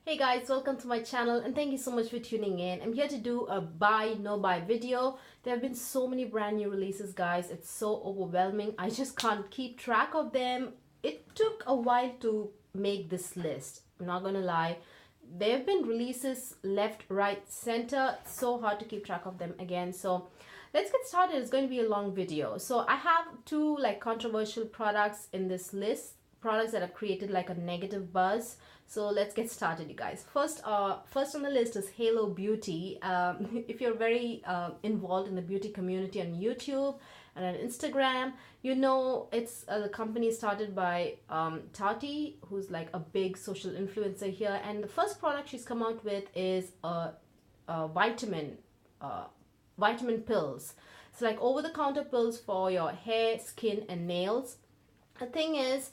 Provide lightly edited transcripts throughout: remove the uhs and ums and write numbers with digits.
Hey guys, welcome to my channel and thank you so much for tuning in. I'm here to do a buy no buy video. There have been so many brand new releases, guys. It's so overwhelming. I just can't keep track of them. It took a while to make this list. I'm not gonna lie. There have been releases left, right, center. It's so hard to keep track of them again. So let's get started. It's going to be a long video. So I have two controversial products in this list. Products that have created like a negative buzz. So let's get started, you guys. First on the list is Halo Beauty. If you're very involved in the beauty community on YouTube and on Instagram, you know it's the company started by Tati, who's like a big social influencer here. And the first product she's come out with is vitamin pills. It's like over-the-counter pills for your hair, skin, and nails. The thing is,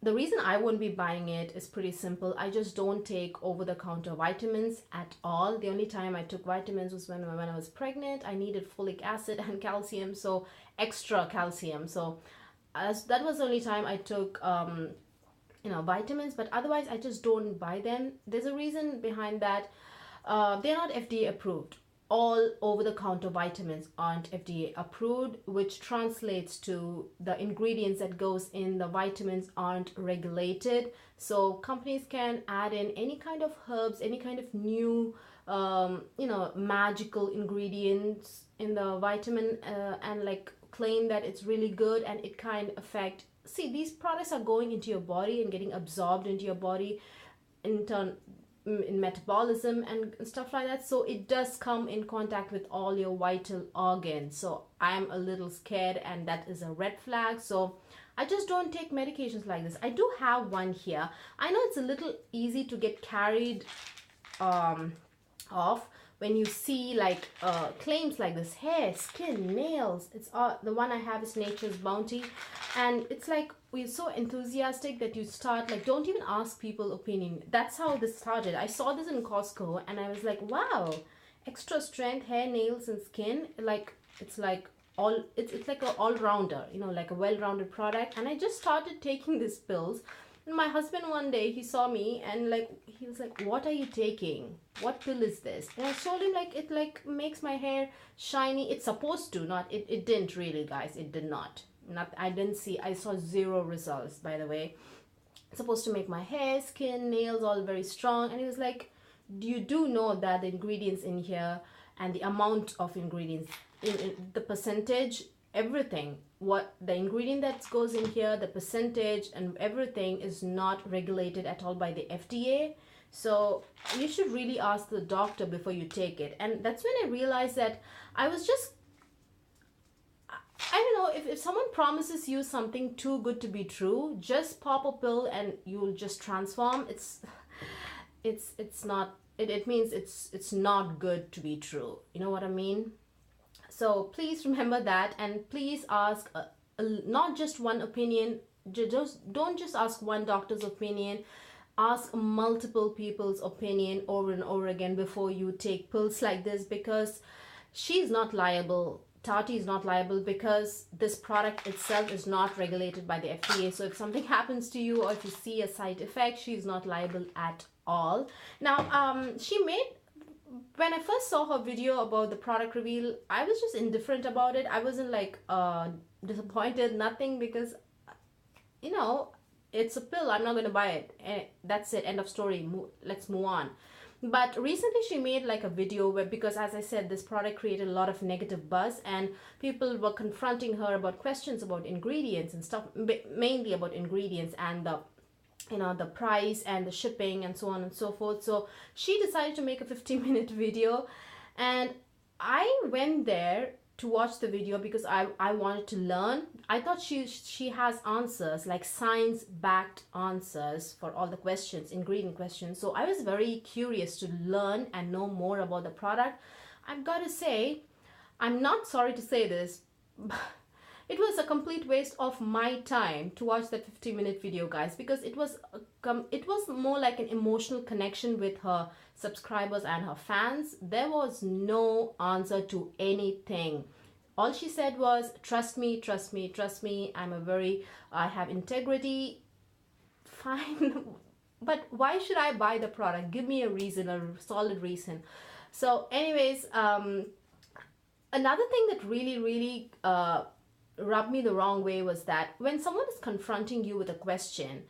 the reason I won't be buying it is pretty simple. I just don't take over-the-counter vitamins at all. The only time I took vitamins was when I was pregnant. I needed folic acid and calcium, so extra calcium. So that was the only time I took vitamins, but otherwise I just don't buy them. There's a reason behind that. They're not FDA approved. All over-the-counter vitamins aren't FDA approved, which translates to the ingredients that goes in the vitamins aren't regulated. So companies can add in any kind of herbs, any kind of new magical ingredients in the vitamin and claim that it's really good, and it kind of affect. See, these products are going into your body and getting absorbed into your body in turn in metabolism and stuff like that, so it does come in contact with all your vital organs. So I'm a little scared, and that is a red flag. So I just don't take medications like this. I do have one here. I know it's a little easy to get carried off when you see claims like this: hair, skin, nails. It's the one I have is Nature's Bounty, and it's like we're so enthusiastic that you start don't even ask people opinion. That's how this started. I saw this in Costco and I was like, wow, extra strength hair, nails, and skin. It's like an all-rounder, like a well-rounded product. And I just started taking these pills. And my husband one day, he saw me and he was like, what are you taking? What pill is this? And I told him it makes my hair shiny. It's supposed to, not it didn't really, guys. It did not. I saw zero results, by the way. It's supposed to make my hair, skin, nails all very strong. And he was like, you do know that the ingredients in here and the amount of ingredients in the percentage, everything, what the ingredient that goes in here, the percentage and everything is not regulated at all by the FDA. So you should really ask the doctor before you take it. And that's when I realized that I don't know, if someone promises you something too good to be true, just pop a pill and you'll just transform. It means it's not good to be true. You know what I mean? So please remember that, and please ask not just one opinion. Don't just ask one doctor's opinion. Ask multiple people's opinion over and over again before you take pills like this, because she's not liable. Tati is not liable because this product itself is not regulated by the FDA. So if something happens to you or if you see a side effect, she's not liable at all. Now, when I first saw her video about the product reveal, I was just indifferent about it. I wasn't disappointed, nothing, because it's a pill. I'm not going to buy it. That's it. End of story. Let's move on. But recently she made a video where, because as I said, this product created a lot of negative buzz and people were confronting her about questions about ingredients and stuff, mainly about ingredients and the price and the shipping and so on and so forth. So she decided to make a 15-minute video, and I went there to watch the video because I wanted to learn. I thought she has answers, like science-backed answers for all the questions, ingredient questions. So I was very curious to learn and know more about the product. I've got to say, I'm not sorry to say this, but it was a complete waste of my time to watch that 15-minute video, guys, because it was more like an emotional connection with her subscribers and her fans. There was no answer to anything. All she said was, trust me, trust me, trust me. I have integrity. Fine. but why should I buy the product? Give me a reason, a solid reason. So anyways, another thing that really rubbed me the wrong way was that when someone is confronting you with a question,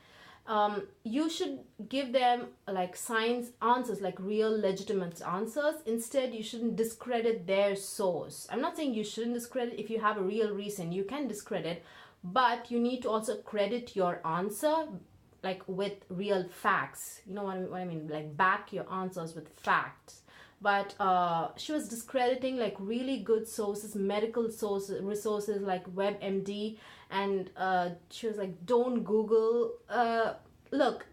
you should give them like science answers, like real legitimate answers. Instead, you shouldn't discredit their source. I'm not saying you shouldn't discredit. If you have a real reason, you can discredit, but you need to also credit your answer like with real facts. You know what I mean? Like back your answers with facts. But she was discrediting like really good sources, medical sources, resources like WebMD, and she was like, don't Google. Look,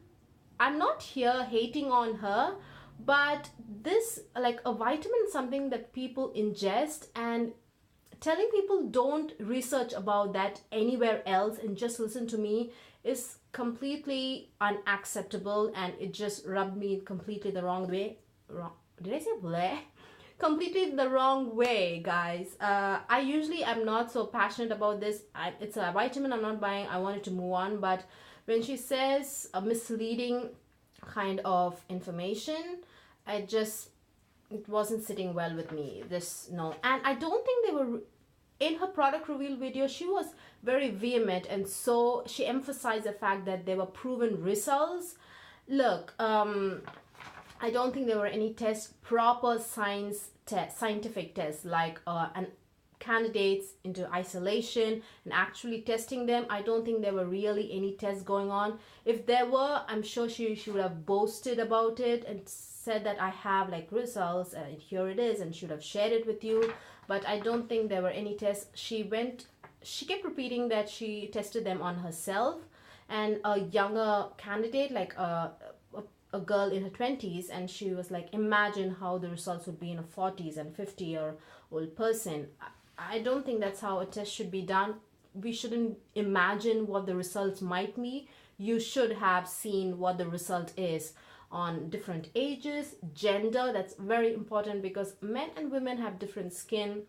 I'm not here hating on her, but this, like, a vitamin is something that people ingest, and telling people don't research about that anywhere else and just listen to me is completely unacceptable, and it just rubbed me completely the wrong way. Did I say bleh? Completely the wrong way, guys. I usually am not so passionate about this. It's a vitamin I'm not buying. I wanted to move on, but when she says a misleading kind of information, it wasn't sitting well with me. No, and I don't think they were in her product reveal video. She was very vehement, and so she emphasized the fact that there were proven results. Look, I don't think there were any tests, proper scientific tests, like candidates into isolation and actually testing them. I don't think there were really any tests going on. If there were, I'm sure she would have boasted about it and said that I have like results and here it is, and should have shared it with you. But I don't think there were any tests. She kept repeating that she tested them on herself and a younger candidate, like a girl in her 20s, and she was like, imagine how the results would be in a 40s and 50-year-old person. I don't think that's how a test should be done. We shouldn't imagine what the results might be. You should have seen what the result is on different ages, gender. That's very important because men and women have different skin,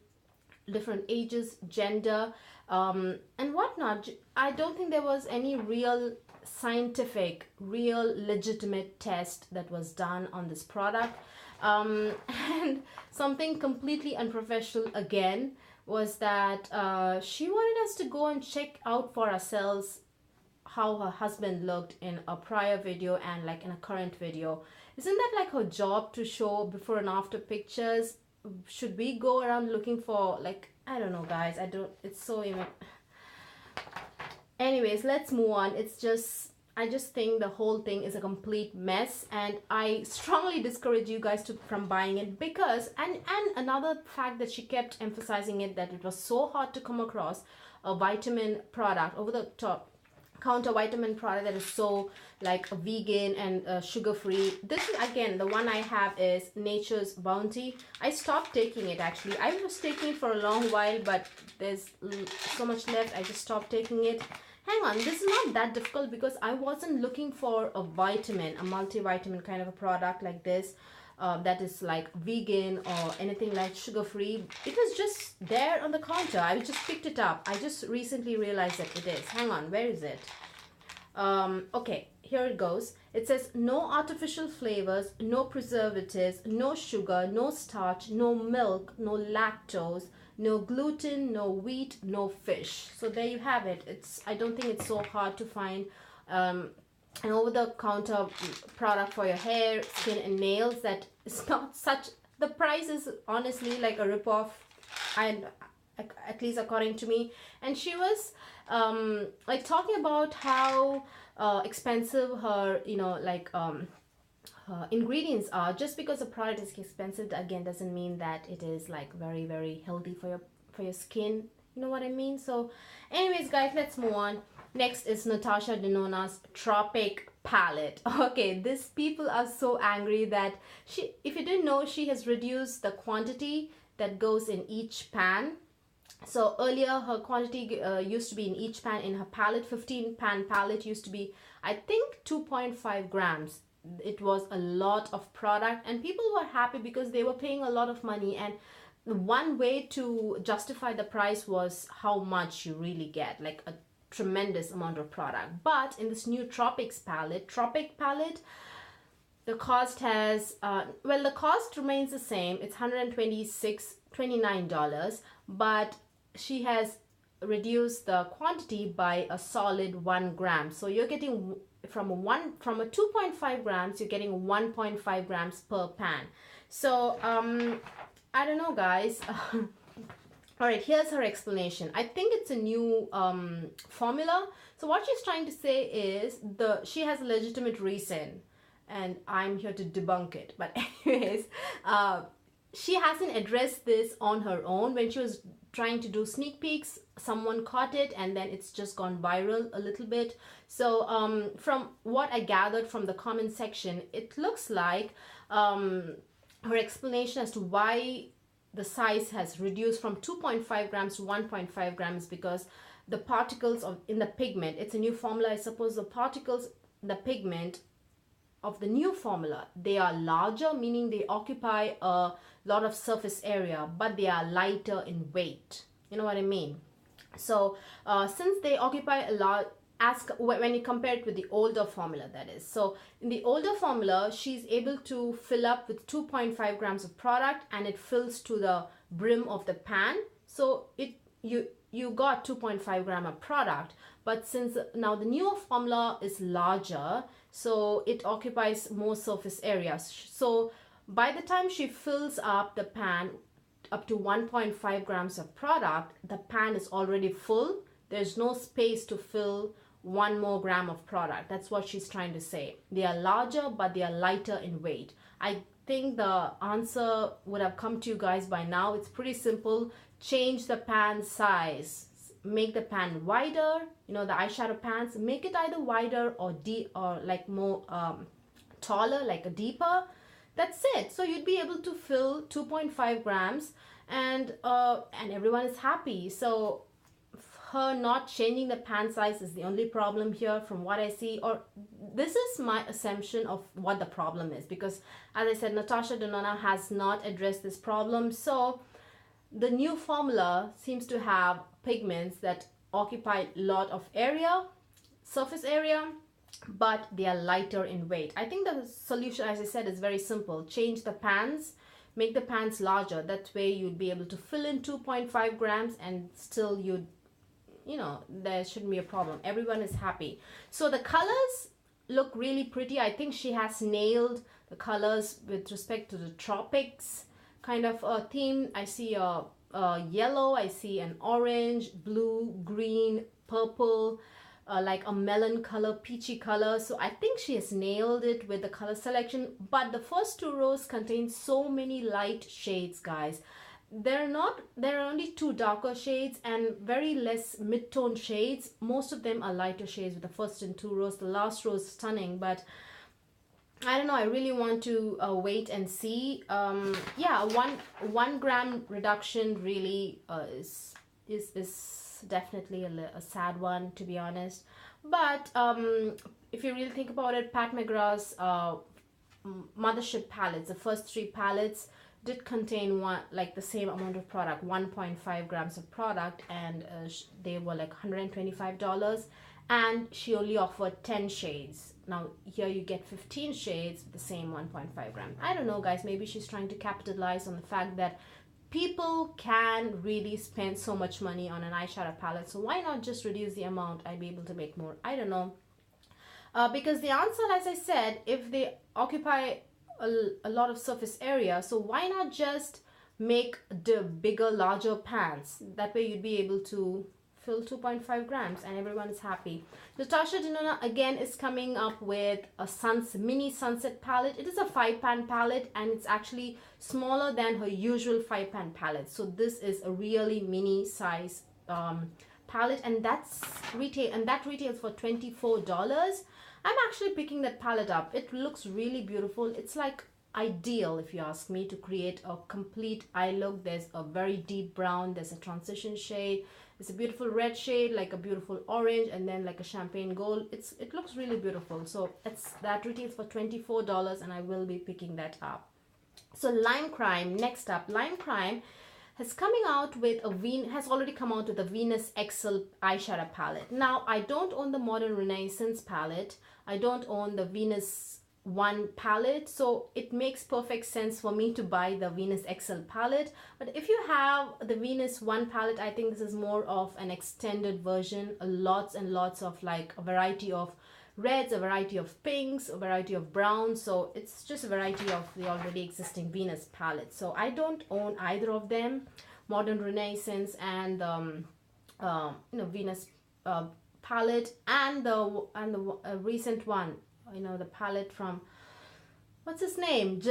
different ages, gender, and whatnot. I don't think there was any real scientific, real legitimate test that was done on this product. And something completely unprofessional again was that she wanted us to go and check out for ourselves how her husband looked in a prior video and like in a current video. Isn't that like her job to show before and after pictures? Should we go around looking for, like, I don't know, guys. It's so even. Anyways, let's move on. I just think the whole thing is a complete mess, and I strongly discourage you guys from buying it because, and another fact that she kept emphasizing it, that it was so hard to come across a vitamin product, over the top counter vitamin product that is so like a vegan and sugar free. This is, again, the one I have is Nature's Bounty. I stopped taking it actually. I was taking it for a long while, but there's so much left. I just stopped taking it. Hang on, this is not that difficult because I wasn't looking for a vitamin, a multivitamin kind of a product like this that is like vegan or anything like sugar free. It was just there on the counter. I just picked it up. I just recently realized that it is. Hang on, where is it? Okay, here it goes. It says no artificial flavors, no preservatives, no sugar, no starch, no milk, no lactose, no gluten, no wheat, no fish. So there you have it. I don't think it's so hard to find an over-the-counter product for your hair, skin, and nails that is not such. The price is honestly like a rip-off, and at least according to me. And she was like talking about how expensive her, ingredients are. Just because a product is expensive, again, doesn't mean that it is like very, very healthy for your skin. You know what I mean? So anyways, guys, let's move on. Next is Natasha Denona's Tropic palette. Okay, these people are so angry that if you didn't know, she has reduced the quantity that goes in each pan. So earlier her quantity used to be in each pan in her palette. 15 pan palette used to be, I think, 2.5 grams. It was a lot of product, and people were happy because they were paying a lot of money, and one way to justify the price was how much you really get, like a tremendous amount of product. But in this new Tropic palette, the cost has, well, the cost remains the same. It's $129, but she has reduced the quantity by a solid 1 gram. So you're getting from a 2.5 grams, you're getting 1.5 grams per pan. So I don't know, guys. All right, here's her explanation. I think it's a new formula. So what she's trying to say is she has a legitimate reason, and I'm here to debunk it. But anyways, she hasn't addressed this on her own. When she was trying to do sneak peeks, someone caught it, and then it's just gone viral a little bit. So from what I gathered from the comment section, it looks like her explanation as to why the size has reduced from 2.5 grams to 1.5 grams because the particles in the pigment, it's a new formula, I suppose. The particles, the pigment of the new formula, they are larger, meaning they occupy a lot of surface area, but they are lighter in weight. You know what I mean? So since they occupy a lot, when you compare it with the older formula, that is. So in the older formula, she's able to fill up with 2.5 grams of product, and it fills to the brim of the pan. So you got 2.5 gram of product, but since now the newer formula is larger, so it occupies more surface areas. So by the time she fills up the pan up to 1.5 grams of product, the pan is already full. There's no space to fill 1 more gram of product. That's what she's trying to say. They are larger, but they are lighter in weight. I think the answer would have come to you guys by now. It's pretty simple. Change the pan size. Make the pan wider. You know, the eyeshadow pans, make it either wider or like more taller, like a deeper. That's it. So you'd be able to fill 2.5 grams, and everyone is happy. So her not changing the pan size is the only problem here from what I see, or this is my assumption of what the problem is, because as I said, Natasha Denona has not addressed this problem. So the new formula seems to have pigments that occupy a lot of surface area, but they are lighter in weight. I think the solution, as I said, is very simple. Change the pans, make the pans larger. That way you'd be able to fill in 2.5 grams and still you know, there shouldn't be a problem. Everyone is happy. So the colors look really pretty. I think she has nailed the colors with respect to the tropics kind of theme. I see a yellow, I see an orange, blue, green, purple, like a melon color, peachy color. So I think she has nailed it with the color selection. But the first 2 rows contain so many light shades, guys. There are only 2 darker shades and very less mid-tone shades. Most of them are lighter shades with the first and 2 rows. The last row is stunning, but I don't know. I really want to wait and see. Yeah, one gram reduction really is definitely a sad one, to be honest. But if you really think about it, Pat McGrath's mothership palettes, the first 3 palettes, did contain the same amount of product, 1.5 grams of product, and they were like $125, and she only offered 10 shades. Now here you get 15 shades with the same 1.5 gram. I don't know, guys, maybe she's trying to capitalize on the fact that people can really spend so much money on an eyeshadow palette, so why not just reduce the amount? I'd be able to make more. I don't know, because the answer, as I said, if they occupy a lot of surface area, so why not just make the bigger, larger pans? That way you'd be able to fill 2.5 grams and everyone is happy. Natasha Denona again is coming up with a mini sunset palette. It is a 5-pan palette, and it's actually smaller than her usual 5-pan palette. So this is a really mini size palette, and that retails for $24. I'm actually picking that palette up. It looks really beautiful. It's like ideal, if you ask me, to create a complete eye look. There's a very deep brown, there's a transition shade, there's a beautiful red shade, like a beautiful orange, and then like a champagne gold. It looks really beautiful. So that retails for $24, and I will be picking that up. So Lime Crime, next up. Lime Crime has coming out with has already come out with a Venus XL eyeshadow palette. Now, I don't own the Modern Renaissance palette. I don't own the Venus 1 palette, so it makes perfect sense for me to buy the Venus XL palette. But if you have the Venus 1 palette, I think this is more of an extended version, lots and lots of like a variety of reds, a variety of pinks, a variety of browns. So it's just a variety of the already existing Venus palette. So I don't own either of them, Modern Renaissance and Venus palette, and the recent one, the palette from, what's his name?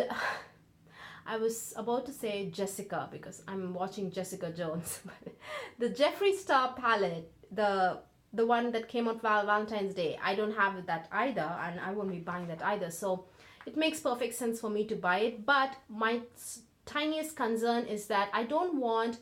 I was about to say Jessica because I'm watching Jessica Jones. The Jeffree Star palette, the one that came out Valentine's Day, I don't have that either, and I won't be buying that either. So it makes perfect sense for me to buy it. But my tiniest concern is that I don't want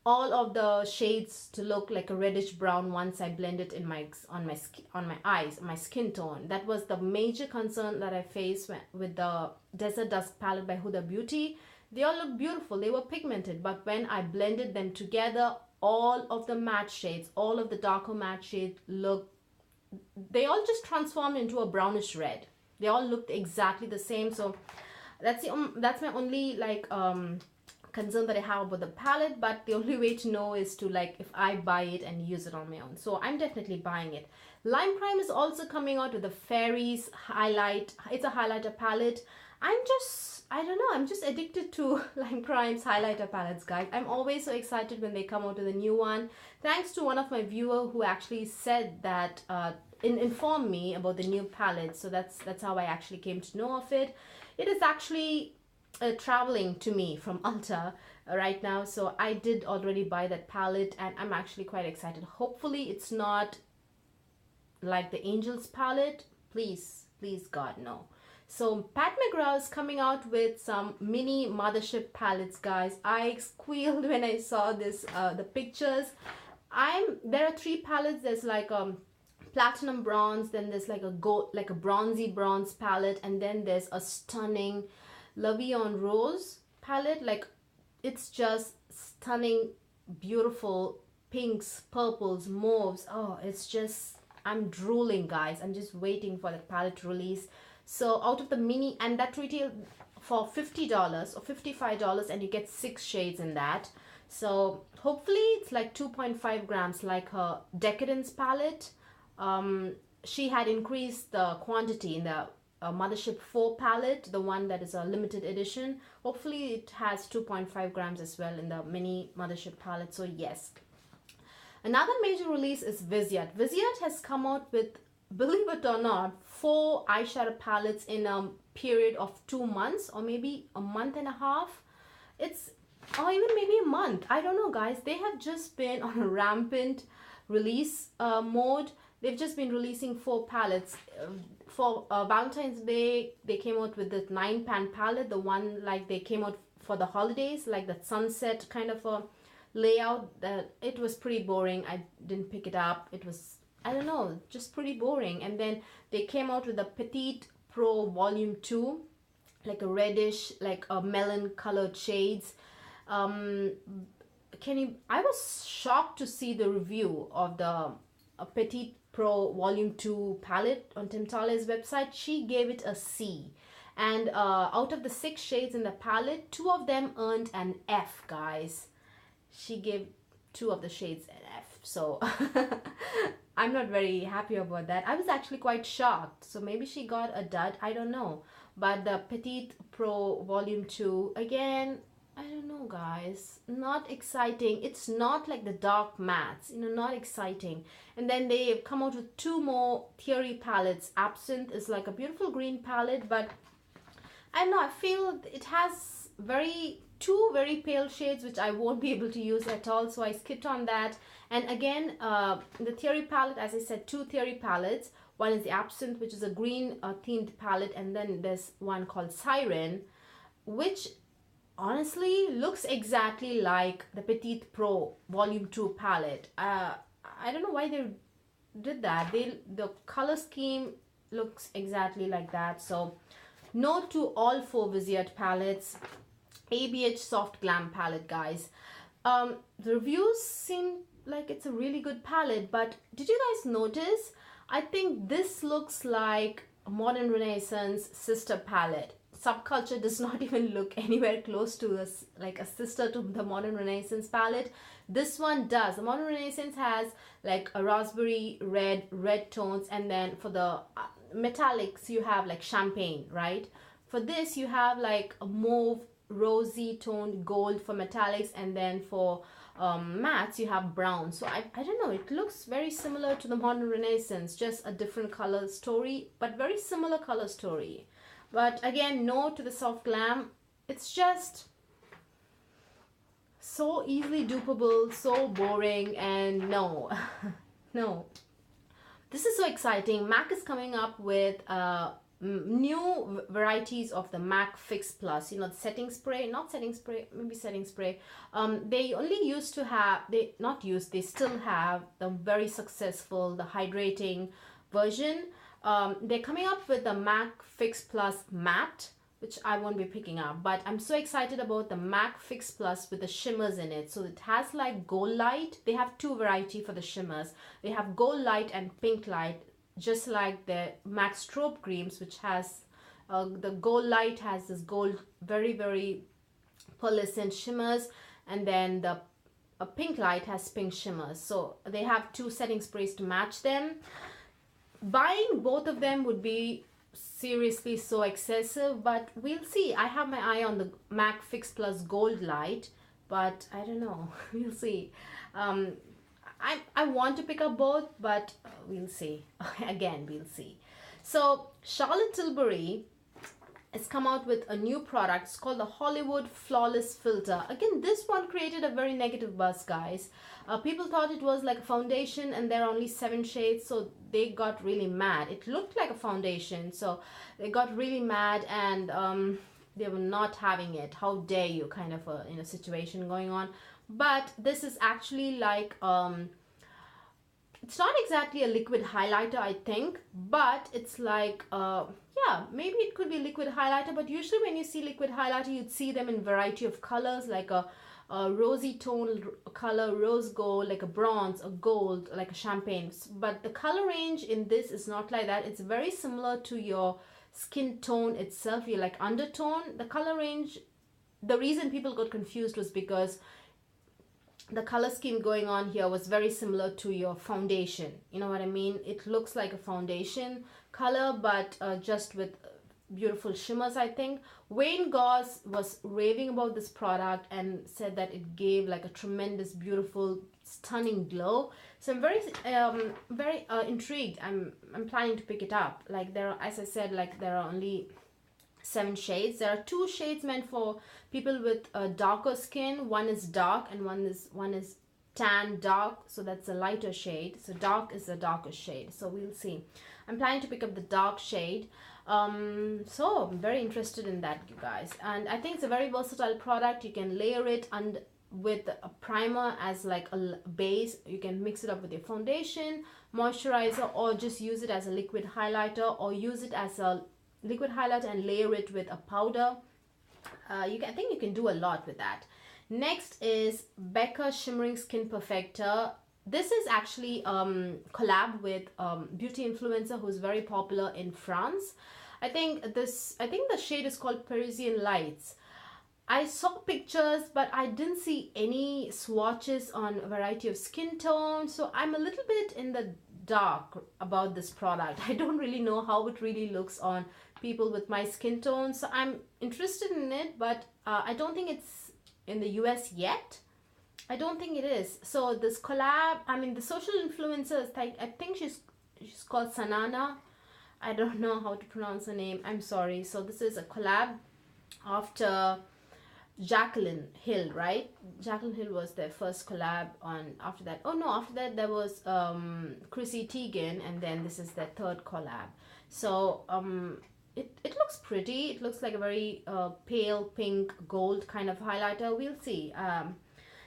all of the shades to look like a reddish brown once I blend it in on my eyes, my skin tone. That was the major concern that I faced with the Desert Dusk palette by Huda Beauty. They all look beautiful, they were pigmented, but when I blended them together, all of the matte shades, all of the darker matte shades they all just transformed into a brownish red. They all looked exactly the same. So that's my only concern that I have about the palette. But the only way to know is to if I buy it and use it on my own. So I'm definitely buying it. Lime Crime is also coming out with the Fairies highlight. It's a highlighter palette. I don't know, I'm just addicted to Lime Crime's highlighter palettes, guys. I'm always so excited when they come out with a new one. Thanks to one of my viewers who actually said that, informed me about the new palette. So that's how I actually came to know of it. It is actually traveling to me from Ulta right now. So I did already buy that palette and I'm actually quite excited. Hopefully it's not like the Angels palette. Please, God, no. So Pat McGrath is coming out with some mini mothership palettes, guys. I squealed when I saw this, the pictures. There are 3 palettes. There's like platinum bronze, then there's like a gold, like a bronzy bronze palette, and then there's a stunning La Vie en Rose palette. It's just stunning, beautiful pinks, purples, mauves. Oh, it's just, I'm drooling, guys. I'm just waiting for the palette release. So out of the mini, and that retail for $50 or $55, and you get 6 shades in that. So hopefully it's like 2.5 grams, like her Decadence palette. She had increased the quantity in the Mothership 4 palette, the one that is a limited edition. Hopefully it has 2.5 grams as well in the mini Mothership palette. So yes. Another major release is Viseart. Viseart has come out with, believe it or not, 4 eyeshadow palettes in a period of 2 months, or maybe a month and a half. Or even maybe a month. I don't know, guys. They have just been on a rampant release mode. They've just been releasing 4 palettes. For Valentine's Day, they came out with the 9-pan palette, the one they came out for the holidays, like that sunset kind of a layout. It was pretty boring. I didn't pick it up. It was, I don't know, just pretty boring. And then they came out with a Petite Pro Volume 2, like a reddish, like a melon colored shades. I was shocked to see the review of the Petite Pro Volume 2 palette on Tim Tale's website. She gave it a C. And out of the 6 shades in the palette, 2 of them earned an F, guys. She gave 2 of the shades an F. So I'm not very happy about that. I was actually quite shocked. So maybe she got a dud. I don't know. But the Petite Pro Volume 2, again, I don't know, guys. Not exciting. It's not like the dark mattes. Not exciting. And then they come out with 2 more Theory palettes. Absinthe is like a beautiful green palette. But I don't know. I feel it has 2 very pale shades which I won't be able to use at all, so I skipped on that. And again, the Theory palette, as I said, 2 Theory palettes. One is the Absinthe, which is a green themed palette, and then there's one called Siren, which honestly looks exactly like the Petite Pro Volume 2 palette. I don't know why they did that. The color scheme looks exactly like that. So no to all 4 Viseart palettes. ABH Soft Glam palette, guys. The reviews seem like it's a really good palette, but did you guys notice? I think this looks like a modern Renaissance sister palette. Subculture does not even look anywhere close to us like a sister to the modern Renaissance palette. This one does. The modern Renaissance has like a raspberry red tones, and then for the metallics you have like champagne, right? For this you have like a mauve rosy toned gold for metallics, and then for mattes you have brown. So I don't know, it looks very similar to the modern Renaissance, just a different color story, but very similar color story. But again, no to the soft glam. It's just so easily dupable, so boring, and no. No. This is so exciting. MAC is coming up with new varieties of the MAC Fix Plus, you know, the setting spray, not setting spray, maybe setting spray. They only used to have, they still have the very successful, the hydrating version. They're coming up with the MAC Fix Plus Matte, which I won't be picking up, but I'm so excited about the MAC Fix Plus with the shimmers in it. So it has like gold light. They have two variety for the shimmers. They have gold light and pink light, just like the MAC Strobe Creams, which has the gold light has this gold, very pearlescent shimmers, and then the pink light has pink shimmers. So they have two setting sprays to match them. Buying both of them would be seriously so excessive, but we'll see. I have my eye on the MAC Fix Plus Gold Light, but I don't know. We'll see. I want to pick up both, but we'll see. Again, we'll see. So Charlotte Tilbury has come out with a new product. It's called the Hollywood Flawless Filter. Again, this one created a very negative buzz, guys. People thought it was like a foundation, and there are only 7 shades, so they got really mad. It looked like a foundation, so they got really mad, and they were not having it. How dare you, kind of a situation going on. But this is actually like it's not exactly a liquid highlighter, I think, but it's like yeah, maybe it could be liquid highlighter, but usually when you see liquid highlighter, you'd see them in variety of colors, like a rosy tone color, rose gold, like a bronze, a gold, like a champagne. But the color range in this is not like that. It's very similar to your skin tone itself, your like undertone. The color range, the reason people got confused was because the color scheme going on here was very similar to your foundation. You know what I mean? It looks like a foundation color, but just with beautiful shimmers, I think. Wayne Goss was raving about this product and said that it gave like a tremendous, beautiful, stunning glow. So I'm very intrigued. I'm planning to pick it up. Like there are, as I said, like there are only 7 shades. There are 2 shades meant for people with darker skin. One is dark and one is tan dark, so that's a lighter shade. So dark is the darkest shade, so we'll see. I'm planning to pick up the dark shade, so I'm very interested in that, you guys. And I think it's a very versatile product. You can layer it and with a primer as like a base. You can mix it up with your foundation, moisturizer, or just use it as a liquid highlighter, or use it as a liquid highlighter and layer it with a powder. I think you can do a lot with that. Next is Becca Shimmering Skin Perfector. This is actually collab with beauty influencer who's very popular in France. I think the shade is called Parisian Lights. I saw pictures, but I didn't see any swatches on a variety of skin tones, so I'm a little bit in the dark about this product. I don't really know how it really looks on people with my skin tone, so I'm interested in it, but I don't think it's in the US yet. I don't think it is. So this collab, I mean the social influencer, I think she's called Sanana. I don't know how to pronounce her name, I'm sorry. So this is a collab after Jacqueline Hill, right? Jacqueline Hill was their first collab on. After that, oh no, after that there was Chrissy Teigen, and then this is their 3rd collab. So it looks pretty. It looks like a very pale pink gold kind of highlighter. We'll see.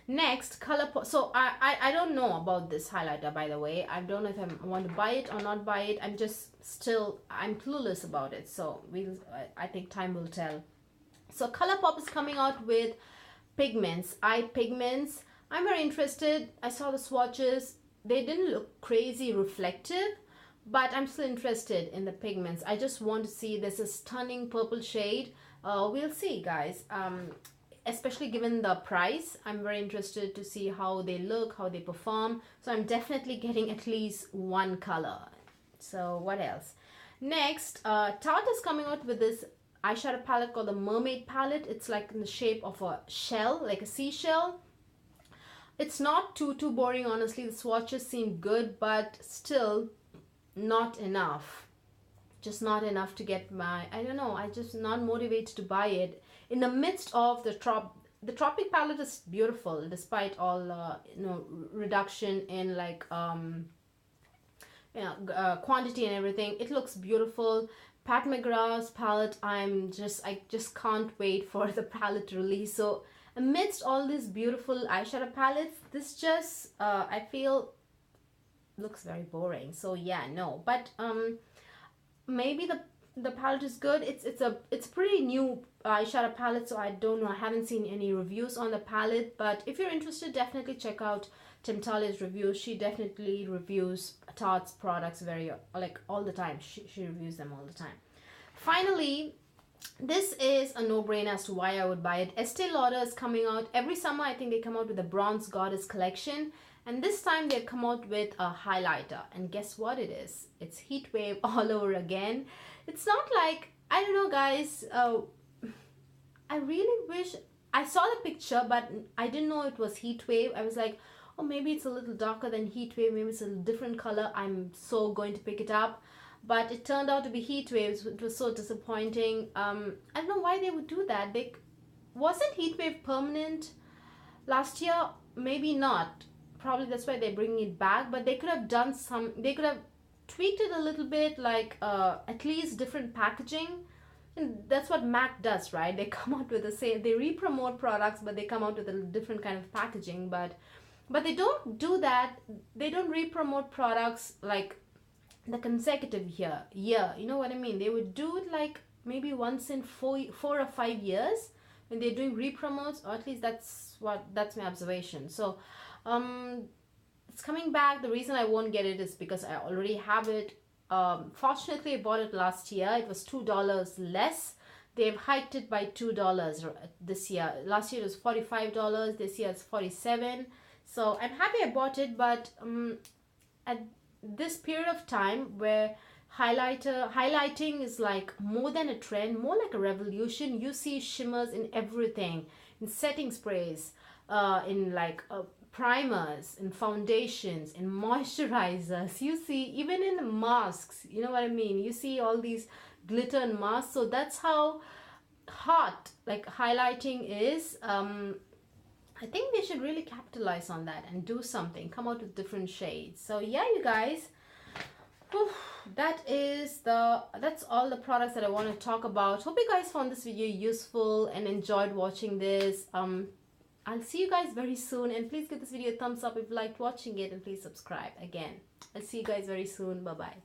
Next, ColourPop. So I don't know about this highlighter, by the way. I don't know if I want to buy it or not buy it. I'm clueless about it. So I think time will tell. So ColourPop is coming out with pigments, eye pigments. I'm very interested. I saw the swatches. They didn't look crazy reflective, but I'm still interested in the pigments. I just want to see. This is stunning purple shade. We'll see, guys. Especially given the price, I'm very interested to see how they look, how they perform. So I'm definitely getting at least one color. So what else? Next, Tarte is coming out with this eyeshadow palette called the Mermaid Palette. It's like in the shape of a shell, like a seashell. It's not too boring, honestly. The swatches seem good, but still not enough. Just not enough to get my, I don't know, I just not motivated to buy it. In the midst of the Tropic palette is beautiful, despite all reduction in like quantity and everything. It looks beautiful. Pat McGrath's palette, I just can't wait for the palette to release. So amidst all these beautiful eyeshadow palettes, this just I feel looks very boring. So yeah, no. But maybe the palette is good. It's pretty new eyeshadow palette, so I don't know. I haven't seen any reviews on the palette, but if you're interested, definitely check out Tim Talia's reviews. She definitely reviews Tarte's products very like all the time. She reviews them all the time. Finally, this is a no-brainer as to why I would buy it. Estee Lauder is coming out every summer. I think they come out with the Bronze Goddess collection, and this time they've come out with a highlighter, and guess what it is? It's Heat Wave all over again. It's not like, I don't know, guys, I really wish I saw the picture, but I didn't know it was Heat Wave. I was like, oh, maybe it's a little darker than Heat Wave, maybe it's a different color. I'm so going to pick it up, but it turned out to be Heat Waves. It was so disappointing. I don't know why they would do that. Wasn't Heat Wave permanent last year? Maybe not. Probably that's why they're bringing it back, but they could have done they could have tweaked it a little bit, like at least different packaging. And that's what MAC does, right? They come out with the same, they re-promote products, but they come out with a different kind of packaging. But they don't do that. They don't re-promote products like the consecutive year. You know what I mean? They would do it like maybe once in 4 or 5 years when they're doing re-promotes, or at least that's my observation. So it's coming back. The reason I won't get it is because I already have it. Fortunately, I bought it last year. It was $2 less. They've hiked it by $2 this year. Last year it was $45. This year it's $47. So I'm happy I bought it, but at this period of time where highlighting is like more than a trend, more like a revolution. You see shimmers in everything, in setting sprays, in like primers, in foundations, in moisturizers. You see even in masks, you know what I mean? You see all these glitter and masks. So that's how hot like highlighting is. I think they should really capitalize on that and do something, come out with different shades. So yeah, you guys, that's all the products that I want to talk about. Hope you guys found this video useful and enjoyed watching this. I'll see you guys very soon, and please give this video a thumbs up if you liked watching it, and please subscribe again. I'll see you guys very soon. Bye bye.